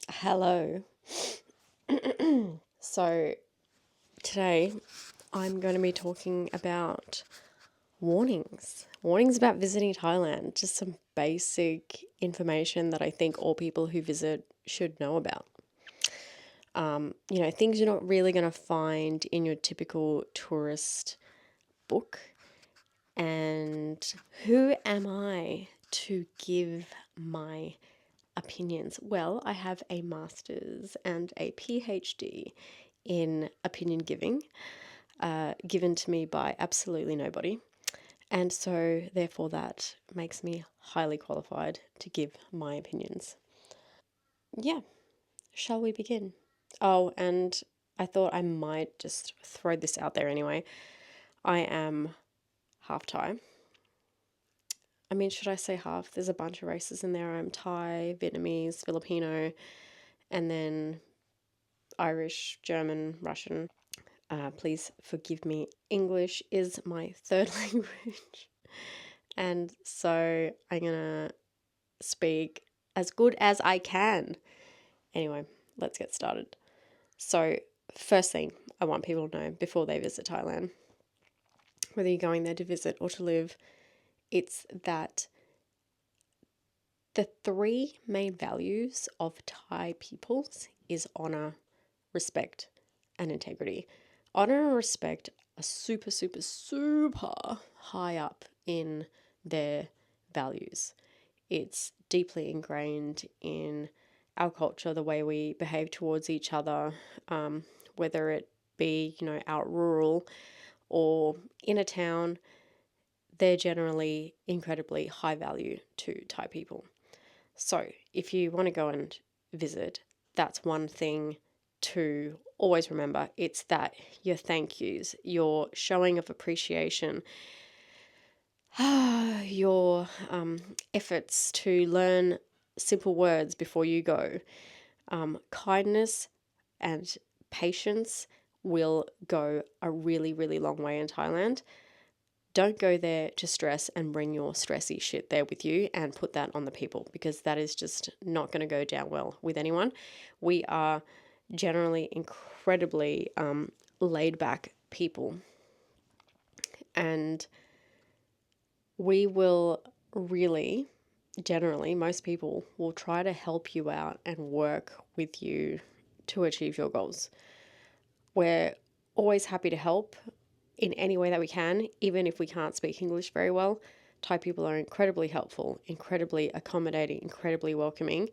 Hello. So, today I'm going to be talking about warnings. Warnings about visiting Thailand. Just some basic information that I think all people who visit should know about. Things you're not really going to find in your typical tourist book. And who am I to give my opinions? Well, I have a master's and a PhD in opinion giving, given to me by absolutely nobody. And so, therefore, that makes me highly qualified to give my opinions. Yeah, shall we begin? Oh, and I thought I might just throw this out there anyway. I am half Thai. I mean, should I say half? There's a bunch of races in there. I'm Thai, Vietnamese, Filipino, and then Irish, German, Russian. Please forgive me. English is my third language. And so I'm going to speak as good as I can. Anyway, let's get started. So, first thing I want people to know before they visit Thailand, whether you're going there to visit or to live, it's that the three main values of Thai peoples is honor, respect, and integrity. Honor and respect are super, super, super high up in their values. It's deeply ingrained in our culture, the way we behave towards each other, whether it be, out rural or in a town, they're generally incredibly high value to Thai people. So if you want to go and visit, that's one thing to always remember. It's that your thank yous, your showing of appreciation, your efforts to learn simple words before you go. Kindness and patience will go a really, really long way in Thailand. Don't go there to stress and bring your stressy shit there with you and put that on the people, because that is just not going to go down well with anyone. We are generally incredibly laid back people, and we will really, generally, most people will try to help you out and work with you to achieve your goals. We're always happy to help in any way that we can, even if we can't speak English very well. Thai people are incredibly helpful, incredibly accommodating, incredibly welcoming.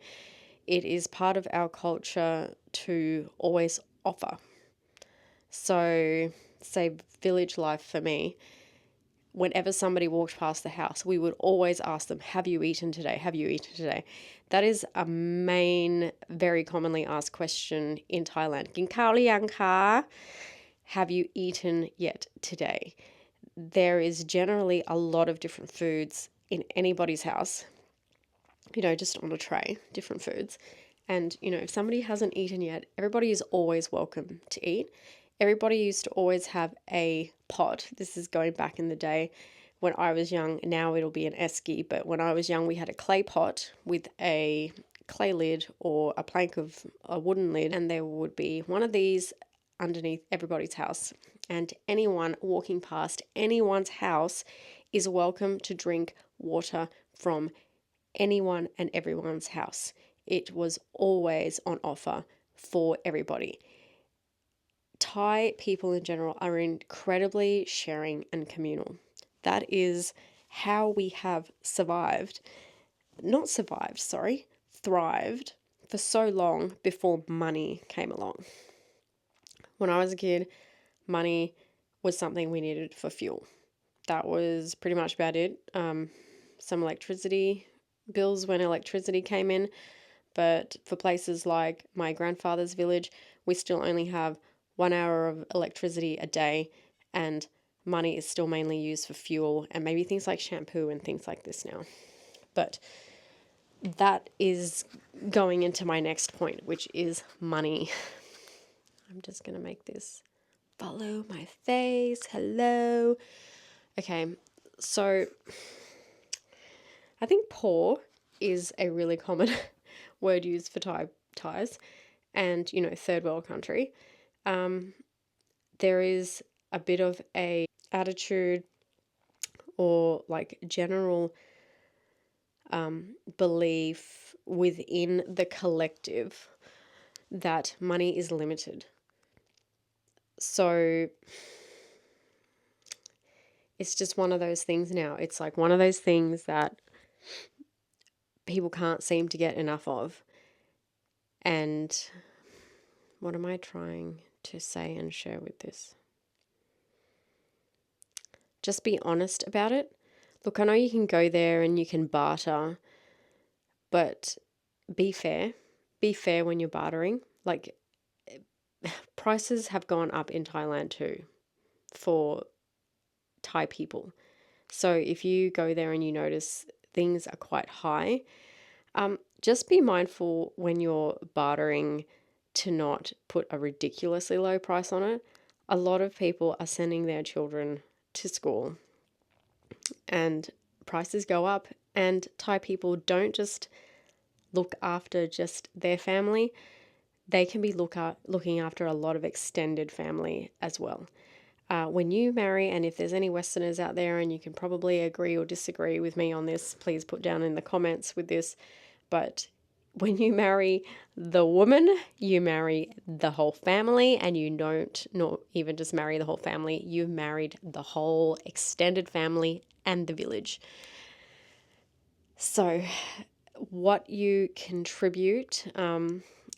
It is part of our culture to always offer. So, say village life for me, whenever somebody walked past the house, we would always ask them, have you eaten today? Have you eaten today? That is a main, very commonly asked question in Thailand. Gin khao li yang ka? Have you eaten yet today? There is generally a lot of different foods in anybody's house, just on a tray, different foods. And, if somebody hasn't eaten yet, everybody is always welcome to eat. Everybody used to always have a pot. This is going back in the day when I was young. Now it'll be an esky, but when I was young, we had a clay pot with a clay lid or a plank of a wooden lid, and there would be one of these underneath everybody's house. And anyone walking past anyone's house is welcome to drink water from anyone and everyone's house. It was always on offer for everybody. Thai people in general are incredibly sharing and communal. That is how we have thrived for so long before money came along. When I was a kid, money was something we needed for fuel. That was pretty much about it. Some electricity bills when electricity came in, but for places like my grandfather's village, we still only have 1 hour of electricity a day, and money is still mainly used for fuel and maybe things like shampoo and things like this now. But that is going into my next point, which is money. I'm just going to make this follow my face. Hello. Okay, so I think poor is a really common word used for Thai ties, and, third world country, there is a bit of a attitude or like general belief within the collective that money is limited. So it's just one of those things now. It's like one of those things that people can't seem to get enough of. And what am I trying to say and share with this? Just be honest about it. Look, I know you can go there and you can barter, but be fair. Be fair when you're bartering. Like, prices have gone up in Thailand too for Thai people. So if you go there and you notice things are quite high, just be mindful when you're bartering to not put a ridiculously low price on it. A lot of people are sending their children to school and prices go up, and Thai people don't just look after just their family. They can be looking after a lot of extended family as well. When you marry, and if there's any Westerners out there, and you can probably agree or disagree with me on this, please put down in the comments with this. But when you marry the woman, you marry the whole family, and you don't not even just marry the whole family, you've married the whole extended family and the village. So what you contribute,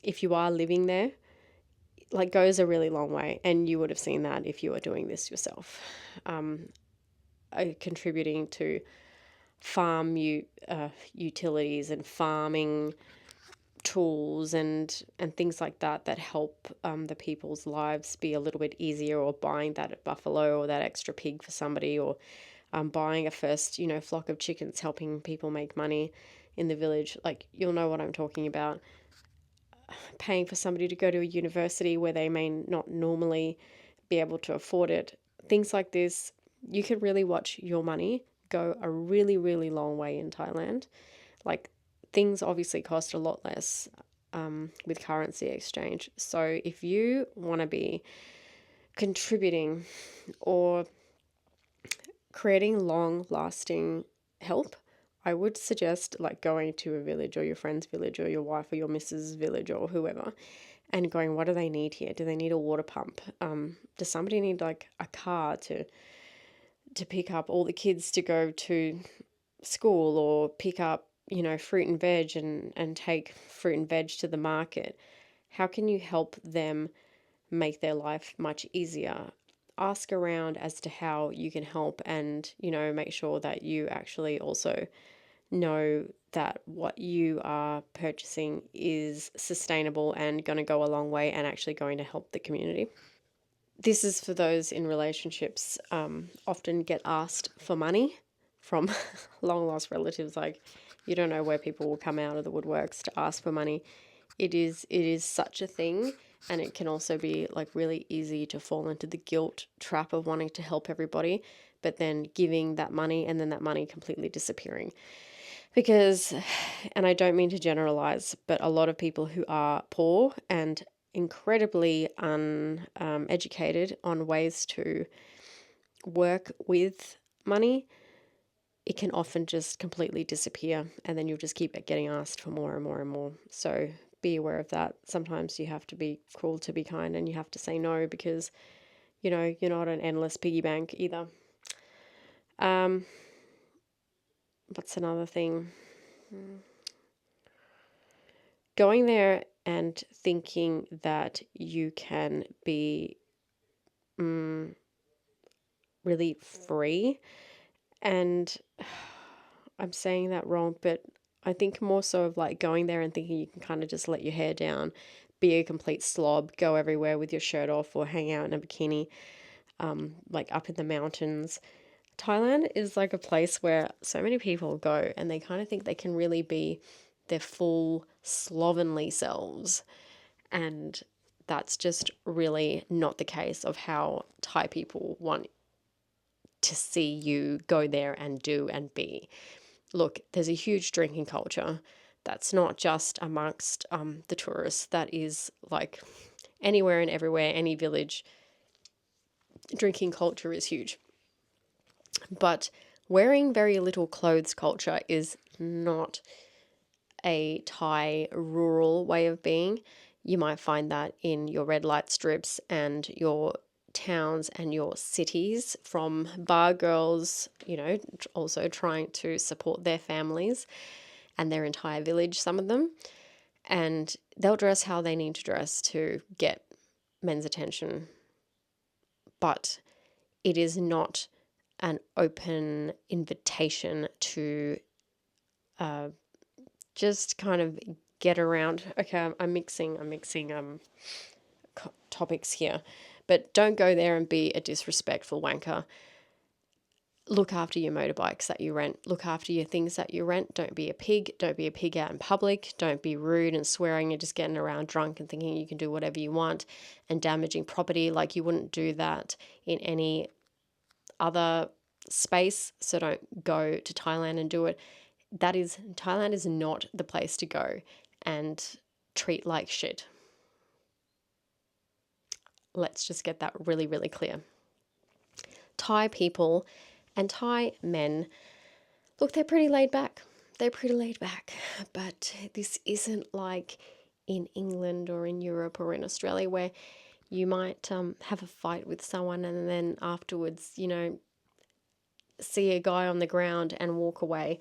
if you are living there, like goes a really long way, and you would have seen that if you were doing this yourself. Contributing to farm utilities and farming tools and things like that help the people's lives be a little bit easier, or buying that buffalo or that extra pig for somebody, or buying a first flock of chickens, helping people make money in the village. Like, you'll know what I'm talking about. Paying for somebody to go to a university where they may not normally be able to afford it. Things like this, you could really watch your money go a really, really long way in Thailand. Like, things obviously cost a lot less with currency exchange. So if you want to be contributing or creating long-lasting help, I would suggest like going to a village, or your friend's village, or your wife or your missus' village, or whoever, and going, what do they need here? Do they need a water pump? Does somebody need like a car to pick up all the kids to go to school, or pick up fruit and veg and take fruit and veg to the market? How can you help them make their life much easier? Ask around as to how you can help, and make sure that you actually also know that what you are purchasing is sustainable and going to go a long way and actually going to help the community. This is for those in relationships, often get asked for money from long lost relatives. Like, you don't know where people will come out of the woodworks to ask for money. It is such a thing, and it can also be like really easy to fall into the guilt trap of wanting to help everybody, but then giving that money and then that money completely disappearing. Because, and I don't mean to generalize, but a lot of people who are poor and incredibly uneducated on ways to work with money, it can often just completely disappear, and then you'll just keep getting asked for more and more and more. So be aware of that. Sometimes you have to be cruel to be kind, and you have to say no, because you're not an endless piggy bank either. What's another thing? Going there and thinking that you can be really free, and I'm saying that wrong, but I think more so of like going there and thinking you can kind of just let your hair down, be a complete slob, go everywhere with your shirt off, or hang out in a bikini, like up in the mountains. Thailand is like a place where so many people go and they kind of think they can really be their full slovenly selves. And that's just really not the case of how Thai people want to see you go there and do and be. Look, there's a huge drinking culture. That's not just amongst the tourists. That is like anywhere and everywhere, any village. Drinking culture is huge. But wearing very little clothes culture is not a Thai rural way of being. You might find that in your red light strips and your towns and your cities, from bar girls, also trying to support their families and their entire village, some of them. And they'll dress how they need to dress to get men's attention. But it is not an open invitation to just kind of get around. Okay, I'm mixing topics here, but don't go there and be a disrespectful wanker. Look after your motorbikes that you rent. Look after your things that you rent. Don't be a pig. Don't be a pig out in public. Don't be rude and swearing and just getting around drunk and thinking you can do whatever you want and damaging property. Like, you wouldn't do that in any other space. So don't go to Thailand and do it. Thailand is not the place to go and treat like shit. Let's just get that really, really clear. Thai people and Thai men, look, they're pretty laid back. But this isn't like in England or in Europe or in Australia, where you might have a fight with someone and then afterwards, see a guy on the ground and walk away.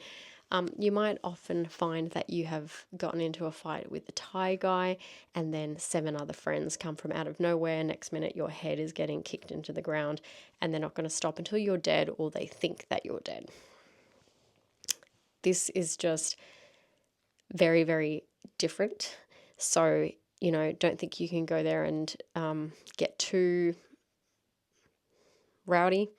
You might often find that you have gotten into a fight with the Thai guy and then 7 other friends come from out of nowhere. Next minute, your head is getting kicked into the ground and they're not going to stop until you're dead, or they think that you're dead. This is just very, very different. So, don't think you can go there and get too rowdy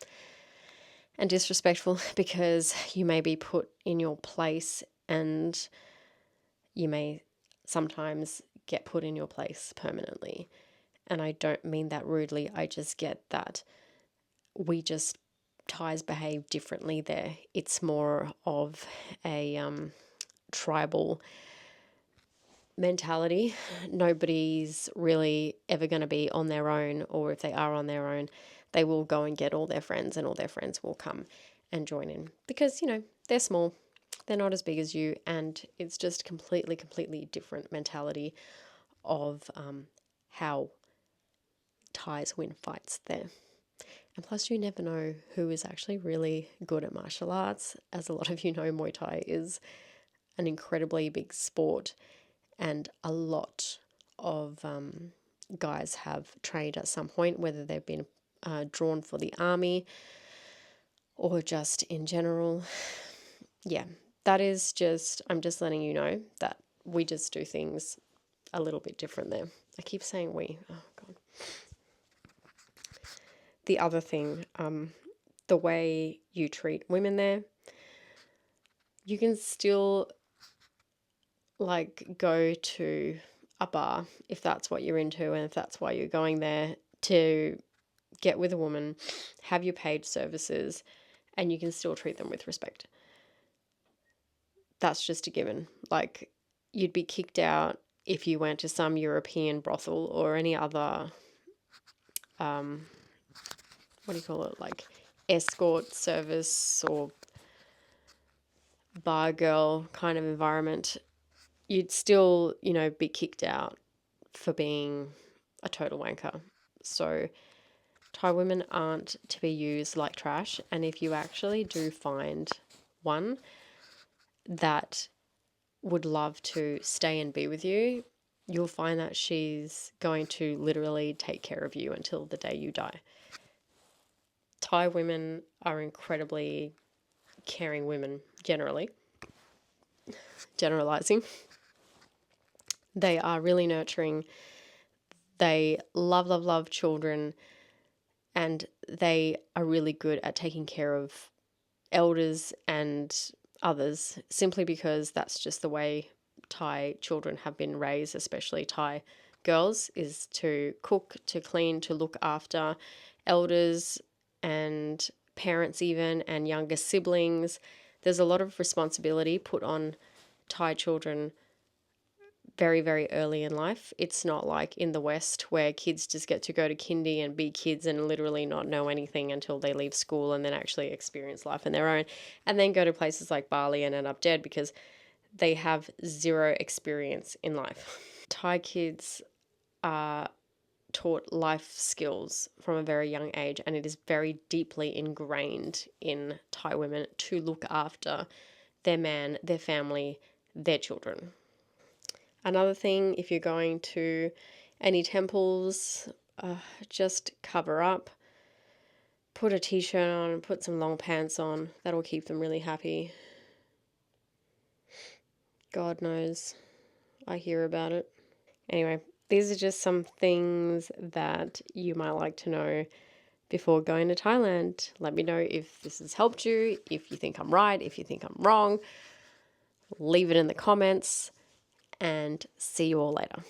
and disrespectful, because you may be put in your place and you may sometimes get put in your place permanently. And I don't mean that rudely. I just get that Thais behave differently there. It's more of a tribal mentality. Nobody's really ever going to be on their own, or if they are on their own, they will go and get all their friends, and all their friends will come and join in, because, they're small, they're not as big as you, and it's just completely different mentality of how Thais win fights there. And plus, you never know who is actually really good at martial arts. As a lot of you know, Muay Thai is an incredibly big sport, and a lot of guys have trained at some point, whether they've been drawn for the army or just in general. Yeah, that is just, I'm just letting you know that we just do things a little bit different there. I keep saying we. Oh, God. The other thing, the way you treat women there, you can still go to a bar if that's what you're into, and if that's why you're going there, to get with a woman, have your paid services, and you can still treat them with respect. That's just a given. You'd be kicked out if you went to some European brothel or any other, escort service or bar girl kind of environment. You'd still, be kicked out for being a total wanker. So Thai women aren't to be used like trash. And if you actually do find one that would love to stay and be with you, you'll find that she's going to literally take care of you until the day you die. Thai women are incredibly caring women, generally. Generalizing. They are really nurturing. They love children, and they are really good at taking care of elders and others, simply because that's just the way Thai children have been raised, especially Thai girls, is to cook, to clean, to look after elders and parents even, and younger siblings. There's a lot of responsibility put on Thai children very, very early in life. It's not like in the West where kids just get to go to kindy and be kids and literally not know anything until they leave school and then actually experience life on their own, and then go to places like Bali and end up dead because they have zero experience in life. Thai kids are taught life skills from a very young age, and it is very deeply ingrained in Thai women to look after their man, their family, their children. Another thing, if you're going to any temples, just cover up, put a t-shirt on, put some long pants on. That'll keep them really happy. God knows, I hear about it. Anyway, these are just some things that you might like to know before going to Thailand. Let me know if this has helped you, if you think I'm right, if you think I'm wrong. Leave it in the comments, and see you all later.